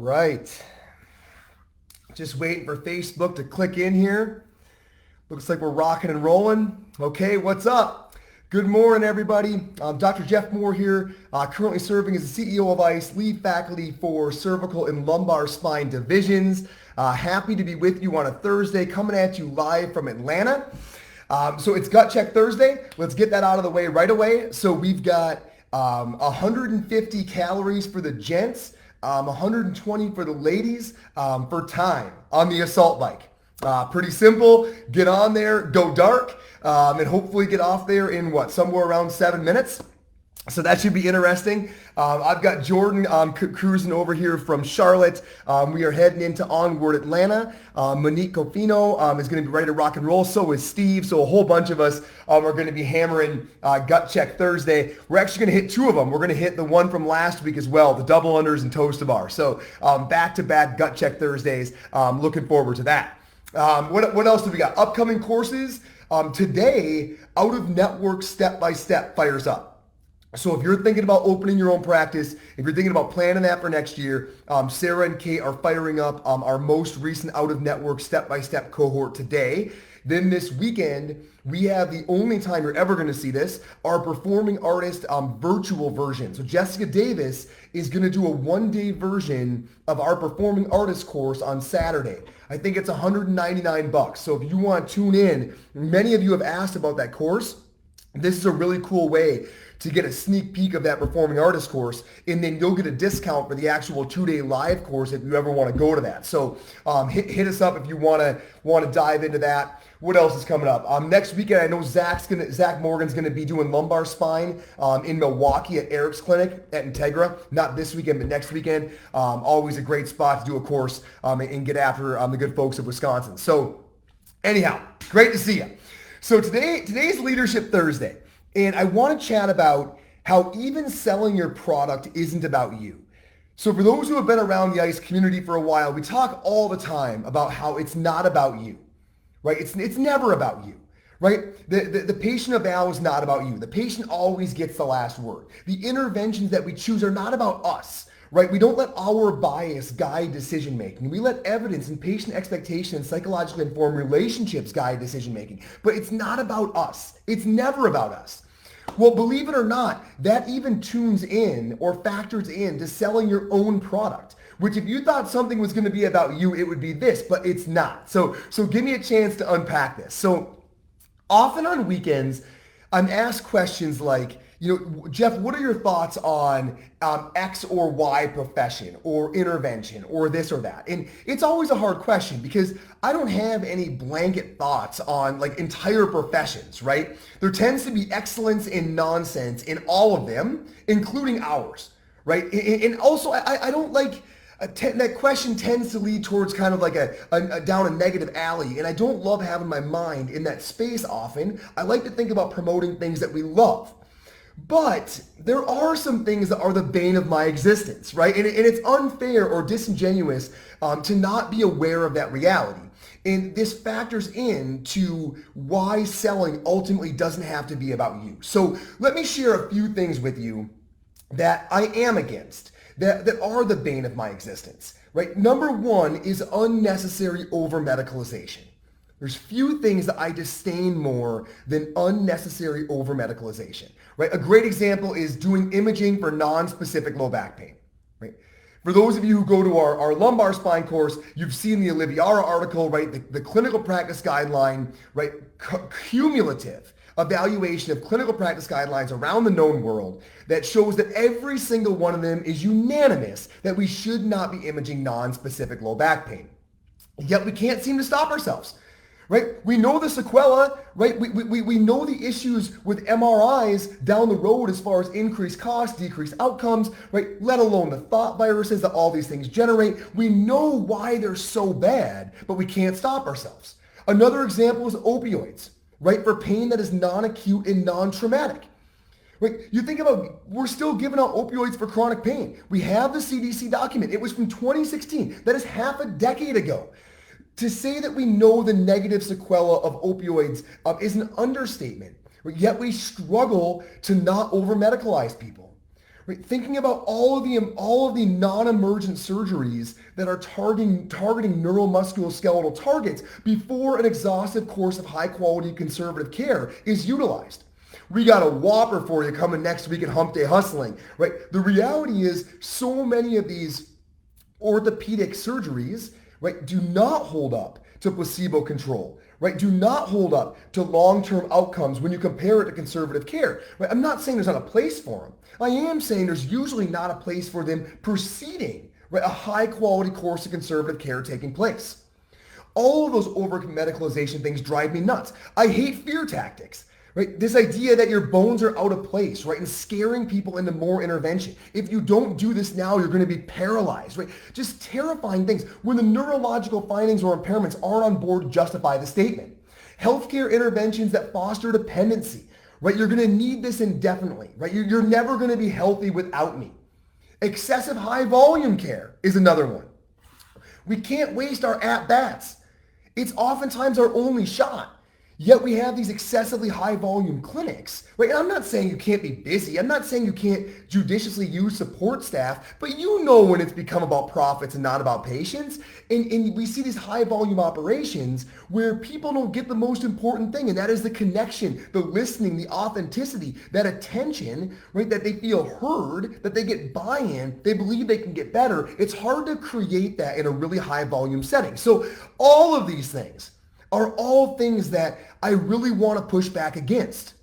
right. Just waiting for Facebook to click in here. Looks like we're rocking and rolling. Okay, what's up? Good morning, everybody. Dr. Jeff Moore here, currently serving as the CEO of ICE, lead faculty for cervical and lumbar spine divisions. Happy to be with you on a Thursday, coming at you live from Atlanta. So it's Gut Check Thursday. Let's get that out of the way right away. So we've got 150 calories for the gents, 120 for the ladies for time on the assault bike. Pretty simple. Get on there, go dark, and hopefully get off there in somewhere around 7 minutes. So that should be interesting. I've got Jordan cruising over here from Charlotte. We are heading into Onward Atlanta. Monique Cofino is going to be ready to rock and roll. So is Steve. So a whole bunch of us are going to be hammering Gut Check Thursday. We're actually going to hit two of them. We're going to hit the one from last week as well, the double unders and toes to bar. So back-to-back Gut Check Thursdays. Looking forward to that. What else do we got? Upcoming courses. Today, Out of Network Step-by-Step fires up. So if you're thinking about opening your own practice, if you're thinking about planning that for next year, Sarah and Kate are firing up our most recent out-of-network step-by-step cohort today. Then this weekend, we have the only time you're ever going to see this, our performing artist virtual version. So Jessica Davis is going to do a one-day version of our performing artist course on Saturday. I think it's $199. So if you want to tune in, many of you have asked about that course. This is a really cool way to get a sneak peek of that performing artist course, and then you'll get a discount for the actual 2-day live course if you ever want to go to that. So hit us up if you want to dive into that. What else is coming up? Next weekend, I know Zach Morgan's going to be doing lumbar spine in Milwaukee at Eric's clinic at Integra. Not this weekend, but next weekend. Always a great spot to do a course and get after the good folks of Wisconsin. So anyhow, great to see you. So today's Leadership Thursday. And I want to chat about how even selling your product isn't about you. So for those who have been around the ICE community for a while, we talk all the time about how it's not about you, right? It's never about you, right? The patient eval is not about you. The patient always gets the last word. The interventions that we choose are not about us. Right? We don't let our bias guide decision making. We let evidence and patient expectation and psychologically informed relationships guide decision making. But it's not about us. It's never about us. Well, believe it or not, that even tunes in or factors in to selling your own product, which if you thought something was going to be about you, it would be this, but it's not. So give me a chance to unpack this. So often on weekends, I'm asked questions like, Jeff, what are your thoughts on X or Y profession or intervention or this or that? And it's always a hard question because I don't have any blanket thoughts on entire professions, right? There tends to be excellence and nonsense in all of them, including ours, right? And also, I don't like... that question tends to lead towards kind of like a down a negative alley, and I don't love having my mind in that space often. I like to think about promoting things that we love. But there are some things that are the bane of my existence, right? And it's unfair or disingenuous to not be aware of that reality. And this factors into why selling ultimately doesn't have to be about you. So let me share a few things with you that I am against, that are the bane of my existence, right? Number one is unnecessary over-medicalization. There's few things that I disdain more than unnecessary over-medicalization, right? A great example is doing imaging for non-specific low back pain, right? For those of you who go to our lumbar spine course, you've seen the Oliviara article, right? The clinical practice guideline, right? Cumulative evaluation of clinical practice guidelines around the known world that shows that every single one of them is unanimous that we should not be imaging non-specific low back pain. Yet we can't seem to stop ourselves. Right? We know the sequela, right? We know the issues with MRIs down the road as far as increased costs, decreased outcomes, right? Let alone the thought viruses that all these things generate. We know why they're so bad, but we can't stop ourselves. Another example is opioids, right? For pain that is non-acute and non-traumatic. Right? You think about, we're still giving out opioids for chronic pain. We have the CDC document. It was from 2016. That is half a decade ago. To say that we know the negative sequela of opioids is an understatement, yet we struggle to not over-medicalize people. right? Thinking about all of the non-emergent surgeries that are targeting neuromusculoskeletal targets before an exhaustive course of high-quality conservative care is utilized. We got a whopper for you coming next week at Hump Day Hustling, right? The reality is so many of these orthopedic surgeries, right, do not hold up to placebo control, right? Do not hold up to long-term outcomes when you compare it to conservative care, right? I'm not saying there's not a place for them. I am saying there's usually not a place for them preceding, right, a high-quality course of conservative care taking place. All of those over-medicalization things drive me nuts. I hate fear tactics. Right? This idea that your bones are out of place, right? And scaring people into more intervention. If you don't do this now, you're going to be paralyzed, right? Just terrifying things when the neurological findings or impairments aren't on board to justify the statement. Healthcare interventions that foster dependency, right? You're going to need this indefinitely, right? You're never going to be healthy without me. Excessive high volume care is another one. We can't waste our at-bats. It's oftentimes our only shot. Yet we have these excessively high volume clinics, right? And I'm not saying you can't be busy. I'm not saying you can't judiciously use support staff, but you know when it's become about profits and not about patients. And we see these high volume operations where people don't get the most important thing, and that is the connection, the listening, the authenticity, that attention, right? That they feel heard, that they get buy-in, they believe they can get better. It's hard to create that in a really high volume setting. So all of these things are all things that I really want to push back against.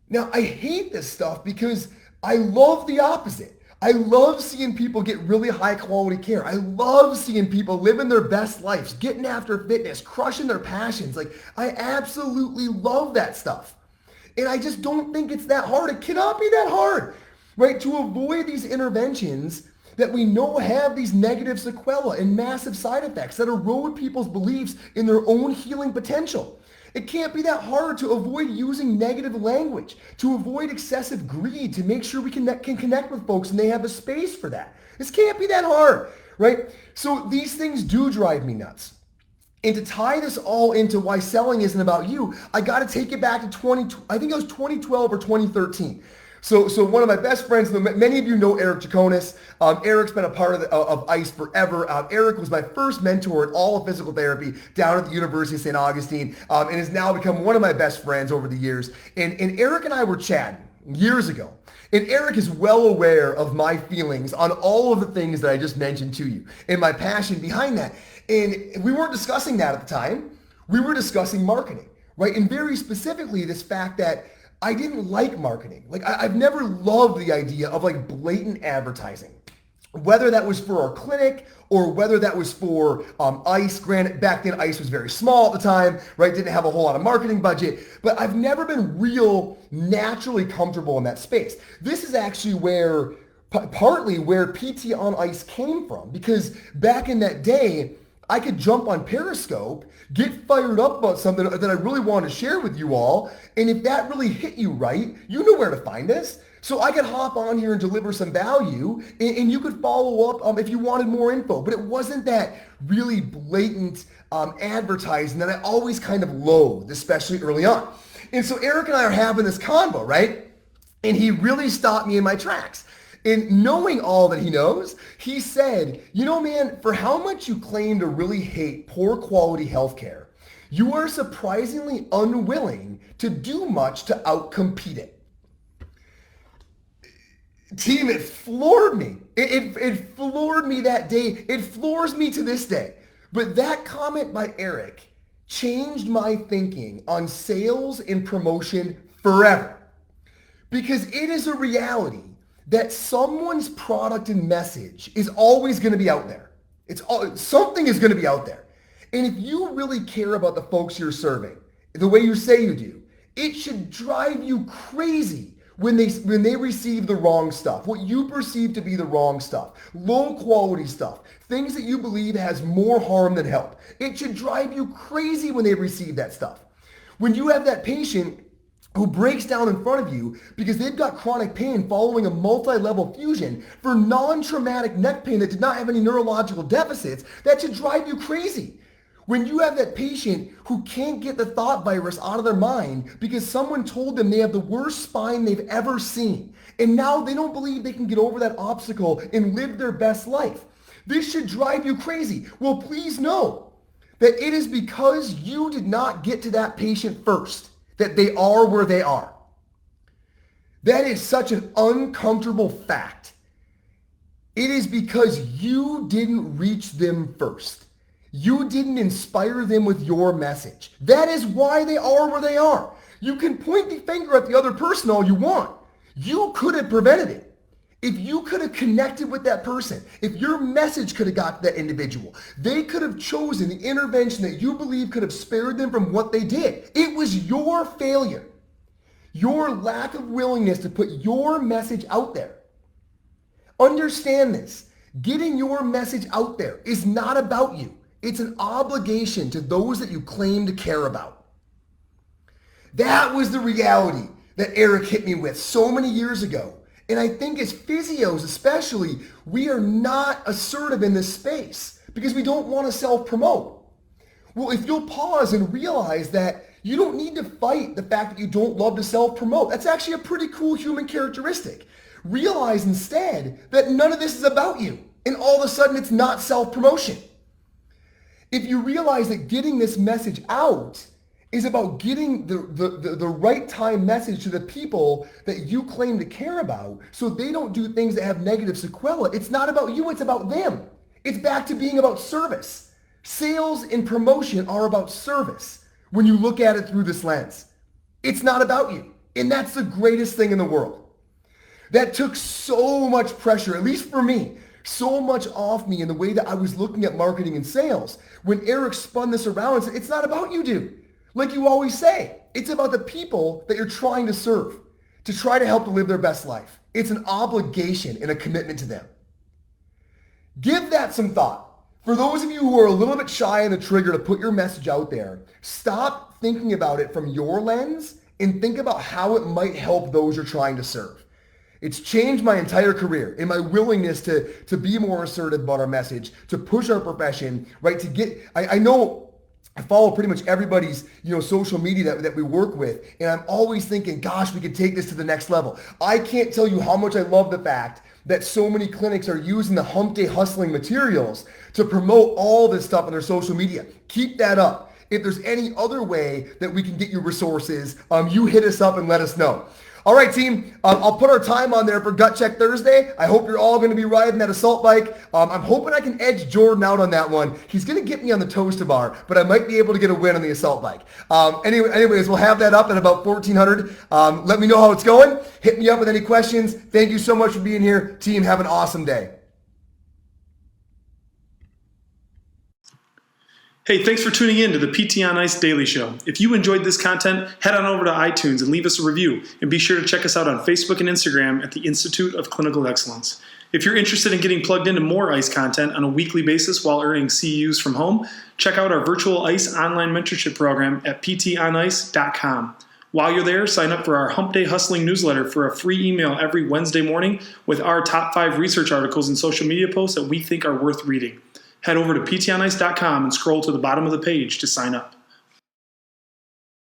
Now, I hate this stuff because I love the opposite. I love seeing people get really high quality care. I love seeing people living their best lives, getting after fitness, crushing their passions. Like, I absolutely love that stuff. And I just don't think it's that hard. It cannot be that hard, right? To avoid these interventions that we know have these negative sequelae and massive side effects that erode people's beliefs in their own healing potential. It can't be that hard to avoid using negative language, to avoid excessive greed, to make sure we can connect with folks and they have a space for that. This can't be that hard, right? So these things do drive me nuts. And to tie this all into why selling isn't about you, I got to take it back to I think it was 2012 or 2013. So one of my best friends, many of you know Eric Jaconis. Eric's been a part of ICE forever. Eric was my first mentor in all of physical therapy down at the University of St. Augustine, and has now become one of my best friends over the years. And Eric and I were chatting years ago. And Eric is well aware of my feelings on all of the things that I just mentioned to you and my passion behind that. And we weren't discussing that at the time. We were discussing marketing, right? And very specifically this fact that I didn't like marketing. Like I've never loved the idea of like blatant advertising, whether that was for our clinic or whether that was for ICE. Granted, back then ICE was very small at the time, right? Didn't have a whole lot of marketing budget, but I've never been real naturally comfortable in that space. This is actually where, partly where PT on ICE came from, because back in that day, I could jump on Periscope, get fired up about something that I really want to share with you all. And if that really hit you right, you know where to find us. So I could hop on here and deliver some value, and you could follow up if you wanted more info. But it wasn't that really blatant advertising that I always kind of loathed, especially early on. And so Eric and I are having this convo, right? And he really stopped me in my tracks. And knowing all that he knows, he said, you know, man, for how much you claim to really hate poor quality healthcare, you are surprisingly unwilling to do much to outcompete it. Team, it floored me. It floored me that day. It floors me to this day. But that comment by Eric changed my thinking on sales and promotion forever. Because it is a reality that someone's product and message is always going to be out there. Something is going to be out there. And if you really care about the folks you're serving, the way you say you do, it should drive you crazy when they receive the wrong stuff, what you perceive to be the wrong stuff, low quality stuff, things that you believe has more harm than help. It should drive you crazy when they receive that stuff. When you have that patient who breaks down in front of you because they've got chronic pain following a multi-level fusion for non-traumatic neck pain that did not have any neurological deficits, that should drive you crazy. When you have that patient who can't get the thought virus out of their mind because someone told them they have the worst spine they've ever seen, and now they don't believe they can get over that obstacle and live their best life. This should drive you crazy. Well, please know that it is because you did not get to that patient first that they are where they are. That is such an uncomfortable fact. It is because you didn't reach them first. You didn't inspire them with your message. That is why they are where they are. You can point the finger at the other person all you want. You could have prevented it. If you could have connected with that person, if your message could have got to that individual, they could have chosen the intervention that you believe could have spared them from what they did. It was your failure, your lack of willingness to put your message out there. Understand this. Getting your message out there is not about you. It's an obligation to those that you claim to care about. That was the reality that Eric hit me with so many years ago. And I think as physios especially, we are not assertive in this space because we don't want to self-promote. Well, if you'll pause and realize that you don't need to fight the fact that you don't love to self-promote. That's actually a pretty cool human characteristic. Realize instead that none of this is about you. And all of a sudden it's not self-promotion. If you realize that getting this message out is about getting the right time message to the people that you claim to care about so they don't do things that have negative sequelae. It's not about you, it's about them. It's back to being about service. Sales and promotion are about service when you look at it through this lens. It's not about you. And that's the greatest thing in the world. That took so much pressure, at least for me, so much off me in the way that I was looking at marketing and sales. When Eric spun this around and said, it's not about you, dude. Like you always say, it's about the people that you're trying to serve, to try to help to live their best life. It's an obligation and a commitment to them. Give that some thought. For those of you who are a little bit shy on the trigger to put your message out there, stop thinking about it from your lens and think about how it might help those you're trying to serve. It's changed my entire career in my willingness to be more assertive about our message, to push our profession, right? I know I follow pretty much everybody's, social media that we work with. And I'm always thinking, gosh, we could take this to the next level. I can't tell you how much I love the fact that so many clinics are using the Hump Day Hustling materials to promote all this stuff on their social media. Keep that up. If there's any other way that we can get you resources, you hit us up and let us know. All right, team, I'll put our time on there for Gut Check Thursday. I hope you're all going to be riding that assault bike. I'm hoping I can edge Jordan out on that one. He's going to get me on the toaster bar, but I might be able to get a win on the assault bike. Anyways, we'll have that up at about 1400. Let me know how it's going. Hit me up with any questions. Thank you so much for being here. Team, have an awesome day. Hey, thanks for tuning in to the PT on Ice Daily Show. If you enjoyed this content, head on over to iTunes and leave us a review. And be sure to check us out on Facebook and Instagram at the Institute of Clinical Excellence. If you're interested in getting plugged into more ICE content on a weekly basis while earning CEUs from home, check out our virtual ICE online mentorship program at ptonice.com. While you're there, sign up for our Hump Day Hustling newsletter for a free email every Wednesday morning with our top 5 research articles and social media posts that we think are worth reading. Head over to ptonice.com and scroll to the bottom of the page to sign up.